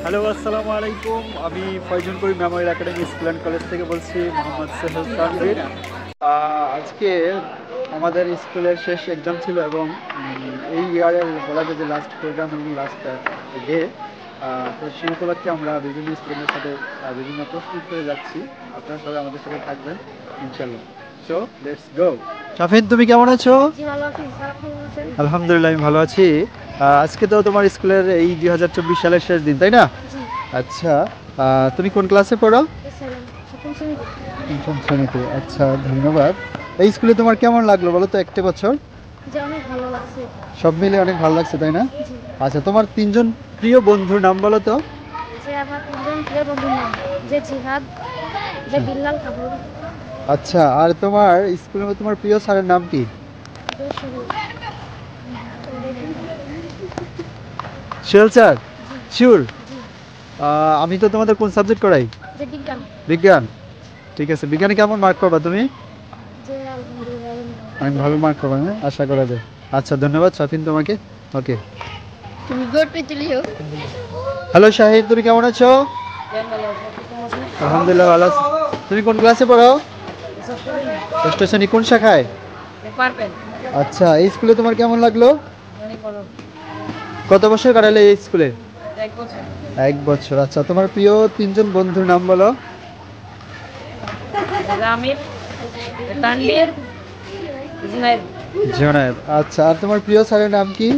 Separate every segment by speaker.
Speaker 1: Hello, আসসালামু আলাইকুম। আমি Faizul Karim memorial academy school and college থেকে বলছি, মোহাম্মদ সোহেল তানভীর। আজকে আমাদের স্কুলের শেষ এক্সাম ছিল এবং এই ইয়ারের বলা যায় যে লাস্ট প্রোগ্রাম এবং লাস্ট ডে। তো সেই উপলক্ষে আমরা বিভিন্ন স্টুডেন্টের সাথে বিভিন্ন প্রশ্ন করে যাচ্ছি। আপনারা সবাই আমাদের সাথে থাকবেন ইনশাল্লাহ। So let's go. শাফিন, তুমি কেমন আছো? আলহামদুলিল্লাহ, আমি ভালো আছি। আজকে তো তোমার স্কুলের এই 2024 সালের শেষ দিন, তাই না? আচ্ছা, তুমি কোন ক্লাসে পড়ো? পঞ্চম শ্রেণীতে। আচ্ছা, ধন্যবাদ। এই স্কুলে তোমার কেমন লাগলো বলো তো একটা বছর?
Speaker 2: অনেক ভালো লাগছে।
Speaker 1: সব মিলে অনেক ভালো লাগছে, তাই না? আচ্ছা, তোমার তিনজন প্রিয় বন্ধুর নাম বলো তো।
Speaker 2: আমার তিনজন প্রিয় বন্ধুর নাম যে জিহাদ, যে বিল্লাল কাপুর।
Speaker 1: আচ্ছা, আর তোমার স্কুলের মধ্যে তোমার প্রিয় স্যারের নাম কি? সোহেল স্যার? শিওর? আমি তো তোমাদের কোন সাবজেক্ট করাই?
Speaker 2: বিজ্ঞান।
Speaker 1: বিজ্ঞান, ঠিক আছে। বিজ্ঞানে কেমন মার্ক পাবা তুমি? অনেক ভালো মার্ক পাবা, হ্যাঁ, আশা করা যায়। আচ্ছা, ধন্যবাদ শাফিন তোমাকে। ওকে,
Speaker 2: তুমি গুড পেয়েছিলিও।
Speaker 1: হ্যালো শাহিদ, তুমি কেমন আছো? আলহামদুলিল্লাহ, ভালো আছি। তুমি কোন ক্লাসে পড়ো? ষষ্ঠ শ্রেণী। কোন শাখায়? আচ্ছা, এই স্কুলে তোমার কেমন লাগলো? কত বছর কাটালে এই স্কুলে? 1 বছর। আচ্ছা, তোমার প্রিয় তিনজন বন্ধুর নাম বলো। জুনায়েদ। আচ্ছা, আর তোমার প্রিয় স্যারের নাম কি?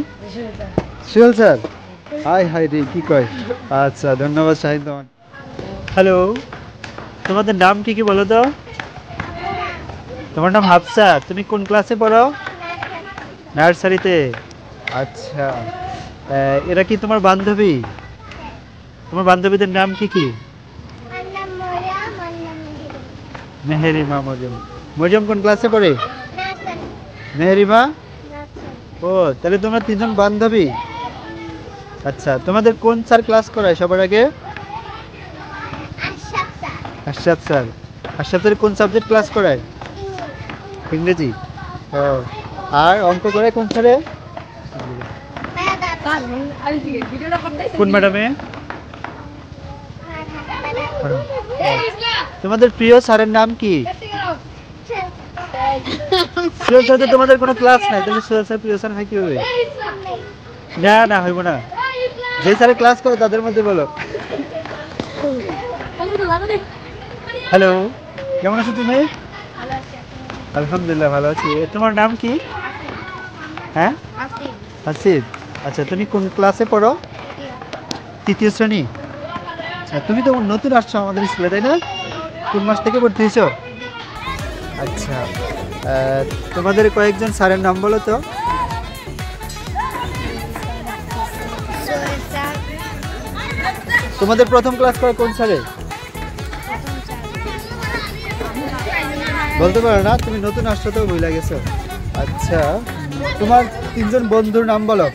Speaker 1: সোহেল স্যার। হাই হাই রে, কি কয়। আচ্ছা, ধন্যবাদ শাহিদ তোমার। হ্যালো, তোমাদের নাম কি কি বলো তো? তোমার নাম হাফসা। তুমি কোন ক্লাসে পড়ো? নার্সারিতে। আচ্ছা, এরা কি তোমার বান্ধবী? তোমার বান্ধবীদের নাম কি কি? মেহেরিমা, মরিয়ম। মরিয়ম কোন ক্লাসে পড়ে? মেহেরিমা। ও, তাহলে তোমরা তিনজন বান্ধবী। আচ্ছা, তোমাদের কোন স্যার ক্লাস করায় সবার আগে? আশরাফ স্যার। আশরাফ স্যার কোন সাবজেক্ট ক্লাস করায়? ইংরেজি। ও, আর অঙ্ক করে কোন স্যারে? কোন ম্যাডামে? তোমাদের প্রিয় স্যারের নাম কি? সোহেল স্যার। তোমাদের কোনো ক্লাস নাই, তাহলে সোহেল স্যার প্রিয় স্যার হয় কি হবে? না না, হইব না। যে স্যারে ক্লাস করো তাদের মধ্যে বলো। হ্যালো, কেমন আছো তুমি? আলহামদুলিল্লাহ, ভালো আছি। তোমার নাম কি? হ্যাঁ, হাসিব। আচ্ছা, তুমি কোন ক্লাসে পড়ো? তৃতীয় শ্রেণী। আচ্ছা, তুমি তো নতুন আসছো আমাদের স্কুলে, তাই না? কোন মাস থেকে ভর্তি হয়েছো? আচ্ছা, তোমাদের কয়েকজন স্যারের নাম বলো তো। তোমাদের প্রথম ক্লাস করা কোন স্যারে? বলতে পারো না, তুমি নতুন আসছো তো ভুলে গেছো। আচ্ছা, তোমার তিনজন বন্ধুর নাম বলো।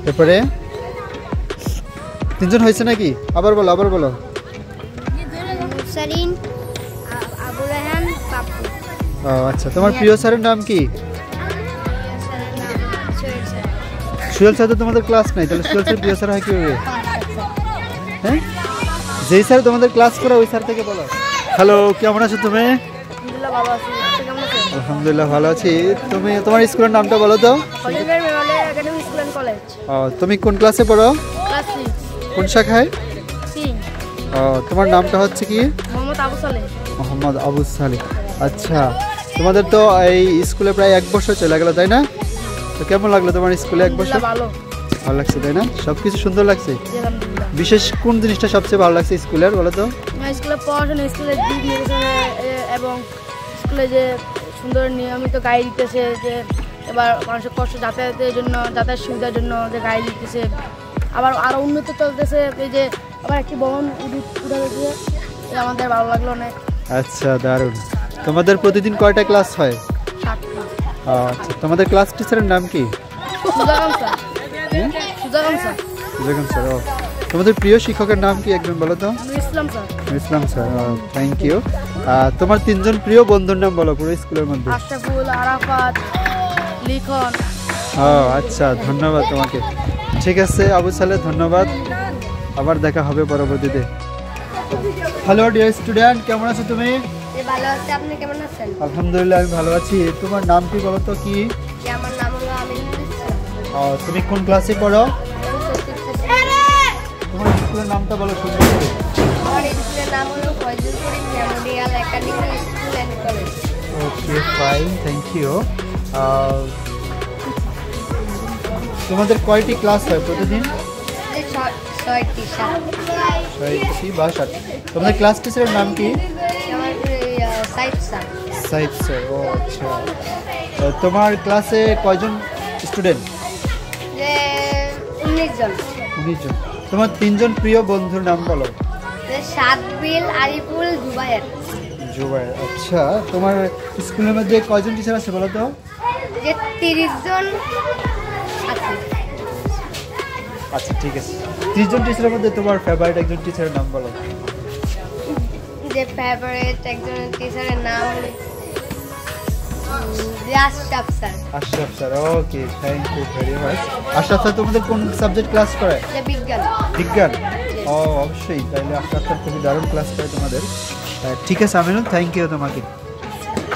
Speaker 1: তারপরে তিনজন হয়েছে নাকি? আবার বলো, আবার বলো। ও আচ্ছা, তোমার প্রিয় স্যারের নাম কি? সোহেল স্যার। তো তোমাদের ক্লাস নাই, তাহলে সোহেল স্যার প্রিয় স্যার হয় কি হবে? হ্যাঁ, যেই স্যার তোমাদের ক্লাস করে ওই স্যার থেকে বলো। হ্যালো, কেমন আছো তুমি? আলহামদুলিল্লাহ, ভালো আছি। তুমি তোমার স্কুলের নামটা বলো তো। তুমি কোন ক্লাসে পড়ো? কোন শাখায়? তোমার নামটা হচ্ছে কি? মোহাম্মদ আবু সালেহ। আচ্ছা, তোমাদের তো এই স্কুলে প্রায় 1 বছর চলে গেল, তাই না? তো কেমন লাগলো তোমার স্কুলে 1 বছর? ভালো লাগছে, তাই না? সবকিছু সুন্দর লাগছে। বিশেষ কোন জিনিসটা সবচেয়ে ভালো লাগছে স্কুলের বলো তো?
Speaker 2: স্কুলের পড়াশোনা, স্কুলের দিক নির্দেশনা এবং স্কুলে যে সুন্দর নিয়মিত গাড়ি দিতেছে, যে এবার মানুষের কষ্ট যাতায়াতের জন্য, যাতায়াত সুবিধার জন্য যে গাড়ি দিতেছে, আবার আরো উন্নত চলতেছে। এই যে আবার একটি ভবন উঠে গেছে, আমাদের ভালো লাগলো অনেক।
Speaker 1: আচ্ছা, দারুণ। তোমাদের প্রতিদিন কয়টা ক্লাস হয়?
Speaker 2: 7টা।
Speaker 1: আচ্ছা, তোমাদের ক্লাস টিচারের নাম কি?
Speaker 2: সুজাগান স্যার।
Speaker 1: সুজাগান স্যার। ও, তোমাদের প্রিয় শিক্ষকের নাম কি একজন বলো তো?
Speaker 2: Islam sir.
Speaker 1: Islam sir, thank you. তোমার তিনজন প্রিয় বন্ধুর নাম বলো পুরো স্কুলের মধ্যে।
Speaker 2: আশরাফুল, আরাফাত, লিখন।
Speaker 1: আচ্ছা, ধন্যবাদ তোমাকে। ঠিক আছে আবু সালেহ, ধন্যবাদ, আবার দেখা হবে পরবর্তীতে। হ্যালো ডিয়ার স্টুডেন্ট, কেমন আছো তুমি?
Speaker 2: ভালো আছি, আপনি কেমন আছেন?
Speaker 1: আলহামদুলিল্লাহ, আমি ভালো আছি। তোমার নাম কি বলো তো? কি?
Speaker 2: আমার নাম হলো আমিনুল ইসলাম।
Speaker 1: তুমি কোন ক্লাসে পড়ো? তোমার স্কুলের নামটা বলো সুন্দর করে।
Speaker 2: আমার স্কুলের নাম হলো Faizul Karim memorial academy school and college.
Speaker 1: Okay, fine, thank you. তোমাদের কয়টি ক্লাস হয় প্রতিদিন?
Speaker 2: 6টি
Speaker 1: বা 7টি। তোমাদের ক্লাস টিচারের নাম কি?
Speaker 2: আমার সাইফ স্যার।
Speaker 1: সাইফ স্যার, ও আচ্ছা। তোমার ক্লাসে কয়জন স্টুডেন্ট?
Speaker 2: 19 জন।
Speaker 1: 19 জন। তোমার তিনজন প্রিয় বন্ধুর নাম বলো।
Speaker 2: সাদবিল, আরিফুল, জুবায়ের।
Speaker 1: জুবায়ের, আচ্ছা। তোমার স্কুলের মধ্যে কয়জন টিচার আছে বলো তো?
Speaker 2: 30 জন আছে।
Speaker 1: আচ্ছা, ঠিক আছে। 30 জন টিচারের মধ্যে তোমার ফেভারিট একজন টিচারের নাম বলো।
Speaker 2: ফেভারিট একজন টিচারের নাম Ashraf sir.
Speaker 1: Ashraf sir, okay, thank you very much. Ashraf sir তোমাদের কোন সাবজেক্ট ক্লাস করায়?
Speaker 2: বিজ্ঞান।
Speaker 1: বিজ্ঞান, অবশ্যই। তাহলে আশরাফ স্যার খুবই দারুণ ক্লাস করে তোমাদের। ঠিক আছে আমিনুল, থ্যাংক ইউ তোমাকে।